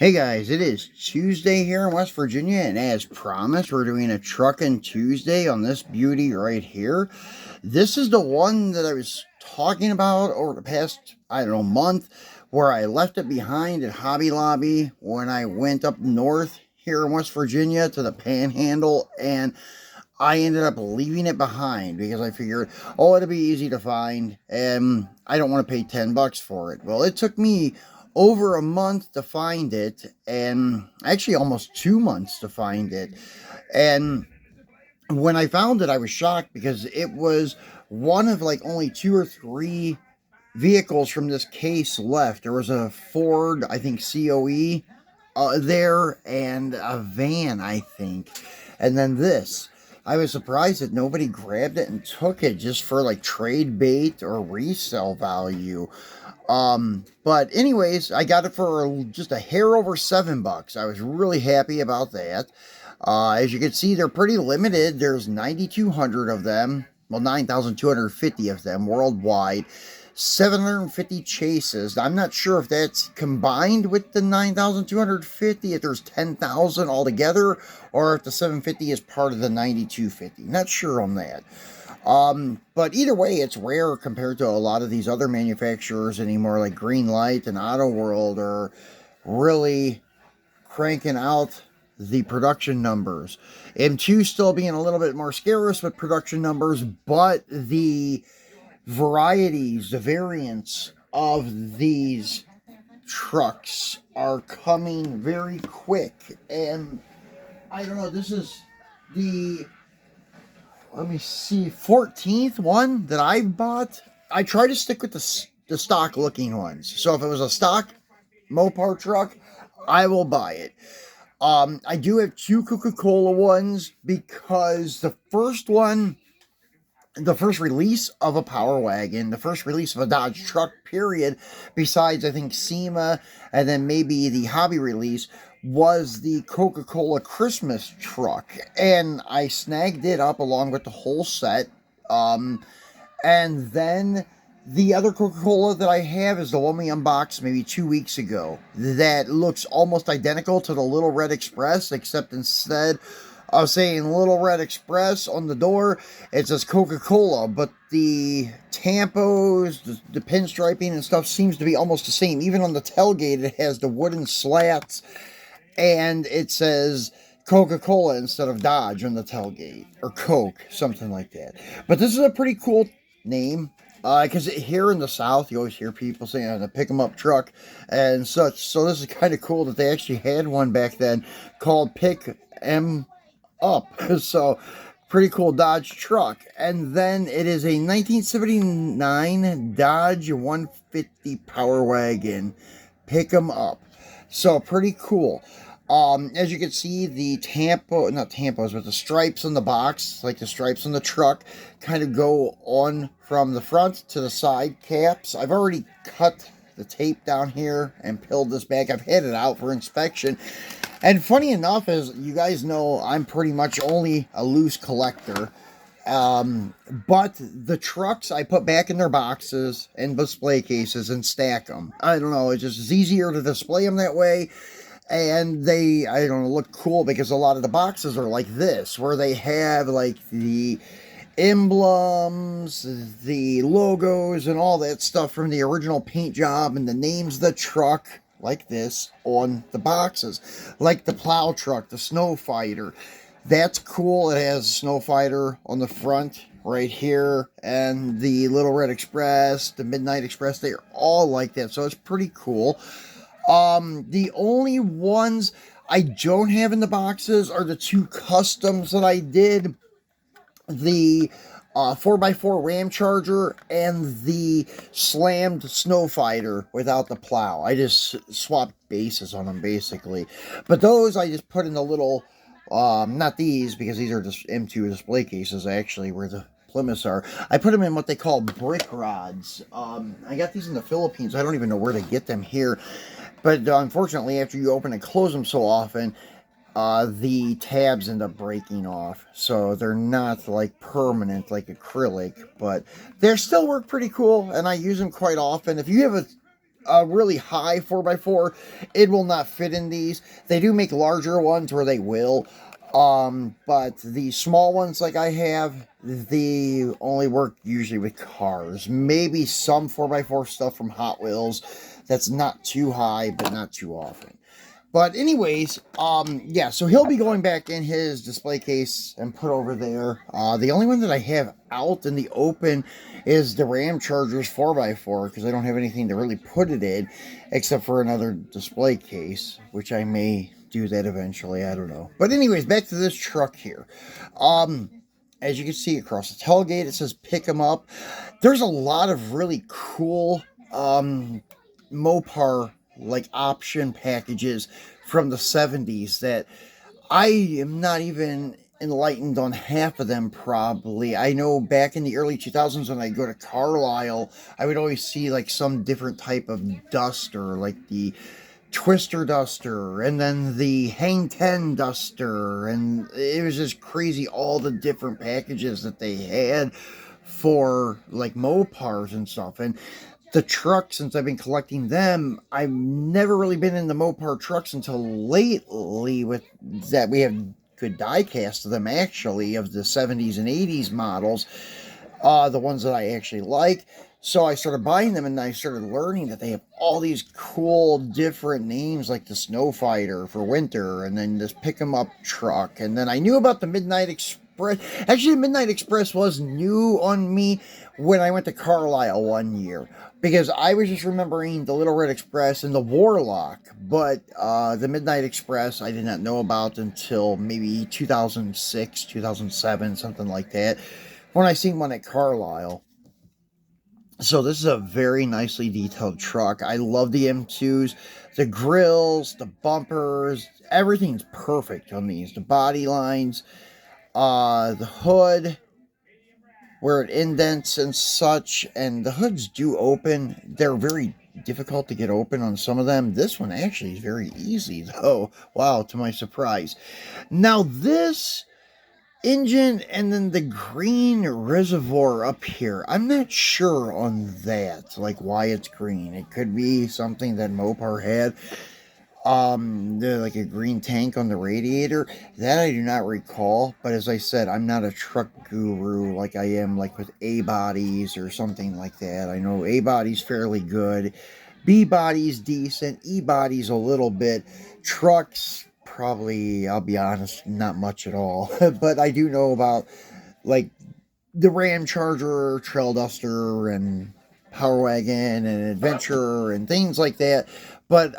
Hey guys, it is Tuesday here in West Virginia, and as promised, we're doing a Truckin' Tuesday on this beauty right here. This is the one that I was talking about over the past, month, where I left it behind at Hobby Lobby when I went up north here in West Virginia to the Panhandle, and I ended up leaving it behind because I figured, oh, it'll be easy to find, and I don't want to pay $10 for it. Well, it took me over a month to find it, and actually almost 2 months to find it. And when I found it, I was shocked because it was one of like only two or three vehicles from this case left. There was a Ford, I think COE there, and a van, I think. And then this. I was surprised that nobody grabbed it and took it just for like trade bait or resale value. But anyways, I got it for just a hair over $7. I was really happy about that. As you can see, they're pretty limited. There's 9,200 of them. Well, 9,250 of them worldwide. 750 chases. I'm not sure if that's combined with the 9,250, if there's 10,000 altogether, or if the 750 is part of the 9,250. Not sure on that. But either way, it's rare compared to a lot of these other manufacturers anymore, like Greenlight and Auto World are really cranking out the production numbers. M2 still being a little bit more scarce with production numbers, but the varieties, the variants of these trucks are coming very quick. And I don't know, this is the, let me see, 14th one that I bought. I try to stick with the stock looking ones. So if it was a stock Mopar truck, I will buy it. I do have two Coca-Cola ones because the first one, the first release of a Power Wagon, the first release of a Dodge truck, period, besides I think SEMA and then maybe the hobby release, was the Coca-Cola Christmas truck. And I snagged it up along with the whole set. And then the other Coca-Cola that I have is the one we unboxed maybe 2 weeks ago. That looks almost identical to the Little Red Express, except instead of saying Little Red Express on the door, it says Coca-Cola, but the tampos, the pinstriping and stuff seems to be almost the same. Even on the tailgate, it has the wooden slats, and it says Coca-Cola instead of Dodge on the tailgate, or Coke, something like that. But this is a pretty cool name, because here in the South, you always hear people saying a pick-em-up truck and such, so this is kind of cool that they actually had one back then called Pick 'em Up. So pretty cool Dodge truck. And then it is a 1979 Dodge 150 Power Wagon. Pick 'em up. So pretty cool. As you can see, the not tampos, but the stripes on the box, like the stripes on the truck, kind of go on from the front to the side caps. I've already cut the tape down here and peeled this back. I've had it out for inspection. And funny enough, as you guys know, I'm pretty much only a loose collector. But the trucks I put back in their boxes and display cases and stack them. I don't know, it's just easier to display them that way. And they, I don't know, look cool because a lot of the boxes are like this, where they have like the emblems, the logos, and all that stuff from the original paint job, and the names of the truck, like this, on the boxes. Like the plow truck, the Snow Fighter. That's cool. It has Snow Fighter on the front right here, and the Little Red Express, the Midnight Express, they're all like that, so it's pretty cool. The only ones I don't have in the boxes are the two customs that I did. The 4x4 Ram Charger and the slammed Snow Fighter without the plow. I just swapped bases on them, basically. But those I just put in the little, not these, because these are just M2 display cases, actually, where the Plymouths are. I put them in what they call brick rods. I got these in the Philippines. I don't even know where to get them here. But unfortunately, after you open and close them so often, the tabs end up breaking off. So they're not like permanent like acrylic, but they still work pretty cool, and I use them quite often. If you have a really high 4x4, it will not fit in these. They do make larger ones where they will. But the small ones like I have, they only work usually with cars. Maybe some 4x4 stuff from Hot Wheels that's not too high, but not too often. But anyways, yeah, so he'll be going back in his display case and put over there. The only one that I have out in the open is the Ram Chargers 4x4 because I don't have anything to really put it in except for another display case, which I may do that eventually. I don't know. But anyways, back to this truck here. As you can see across the tailgate, it says pick 'em up. There's a lot of really cool Mopar like option packages from the 70s that I am not even enlightened on half of them probably. I know back in the early 2000s when I go to Carlisle, I would always see like some different type of duster, like the Twister Duster and then the Hang 10 Duster, and it was just crazy all the different packages that they had for like Mopars and stuff. And the trucks, since I've been collecting them, I've never really been in the Mopar trucks until lately with that we have good diecast of them actually of the 70s and 80s models, the ones that I actually like. So I started buying them and I started learning that they have all these cool different names like the Snow Fighter for winter and then this pick 'em up truck. And then I knew about the Midnight Express. Actually, the Midnight Express was new on me when I went to Carlisle one year because I was just remembering the Little Red Express and the Warlock, but the Midnight Express I did not know about until maybe 2006, 2007, something like that, when I seen one at Carlisle. So this is a very nicely detailed truck. I love the M2s, the grills, the bumpers, everything's perfect on these. The body lines, the hood, where it indents and such, and the hoods do open. They're very difficult to get open on some of them. This one actually is very easy though. Wow, to my surprise. Now this engine and then the green reservoir up here, I'm not sure on that, like why it's green. It could be something that Mopar had, like a green tank on the radiator. That I do not recall, but as I said, I'm not a truck guru like I am like with A bodies or something like that. I know A body's fairly good, B body's decent, E body's a little bit, trucks probably, I'll be honest, not much at all. But I do know about like the Ram Charger, Trail Duster, and Power Wagon, and Adventure, and things like that. But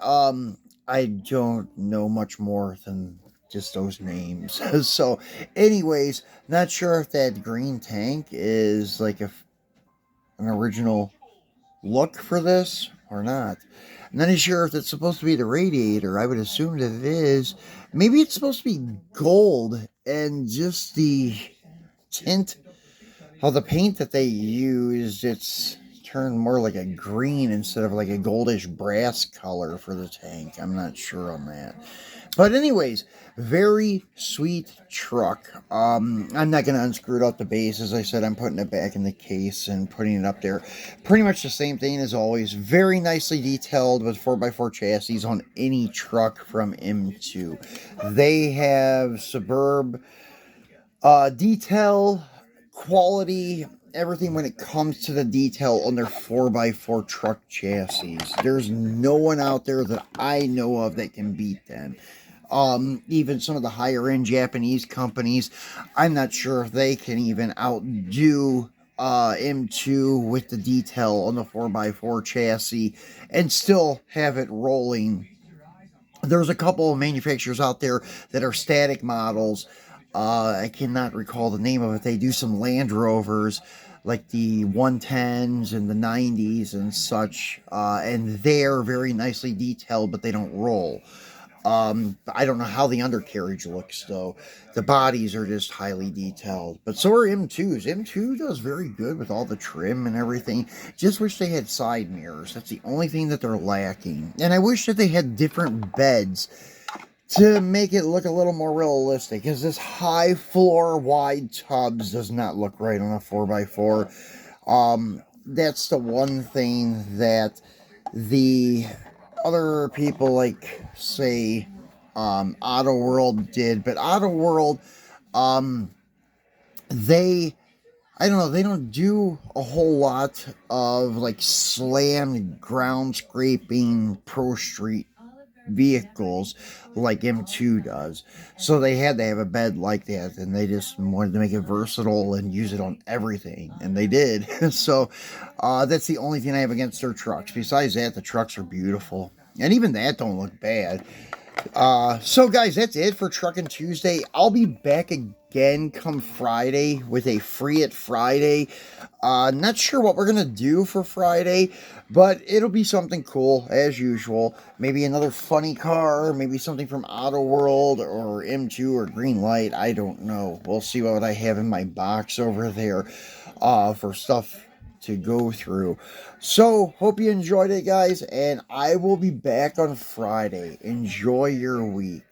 I don't know much more than just those names. So, anyways, not sure if that green tank is like an original look for this or not. I'm not sure if it's supposed to be the radiator. I would assume that it is. Maybe it's supposed to be gold and just the tint of the paint that they used. It's turned more like a green instead of like a goldish brass color for the tank. I'm not sure on that. But anyways, very sweet truck. I'm not going to unscrew it off the base. As I said, I'm putting it back in the case and putting it up there. Pretty much the same thing as always. Very nicely detailed with 4x4 chassis on any truck from M2. They have superb detail, quality, everything when it comes to the detail on their 4x4 truck chassis. There's no one out there that I know of that can beat them. Even some of the higher end Japanese companies, I'm not sure if they can even outdo M2 with the detail on the 4x4 chassis and still have it rolling. There's a couple of manufacturers out there that are static models. I cannot recall the name of it. They do some Land Rovers, like the 110s and the 90s and such, and they're very nicely detailed, but they don't roll. I don't know how the undercarriage looks, though. The bodies are just highly detailed. But so are M2s. M2 does very good with all the trim and everything. Just wish they had side mirrors. That's the only thing that they're lacking. And I wish that they had different beds to make it look a little more realistic. Because this high floor wide tubs does not look right on a 4x4. That's the one thing that the other people, like, say, Auto World did. But Auto World, um, they, I don't know, they don't do a whole lot of, like, slam ground scraping pro street vehicles like M2 does. So they had to have a bed like that, and they just wanted to make it versatile and use it on everything, and they did. So that's the only thing I have against their trucks. Besides that, the trucks are beautiful, and even that don't look bad. So guys, that's it for Truckin' Tuesday. I'll be back again come Friday with a Free It Friday. Not sure what we're gonna do for Friday, but it'll be something cool as usual. Maybe another funny car, maybe something from Auto World or M2 or Green Light. I don't know. We'll see what I have in my box over there for stuff to go through. So, hope you enjoyed it, guys, and I will be back on Friday. Enjoy your week.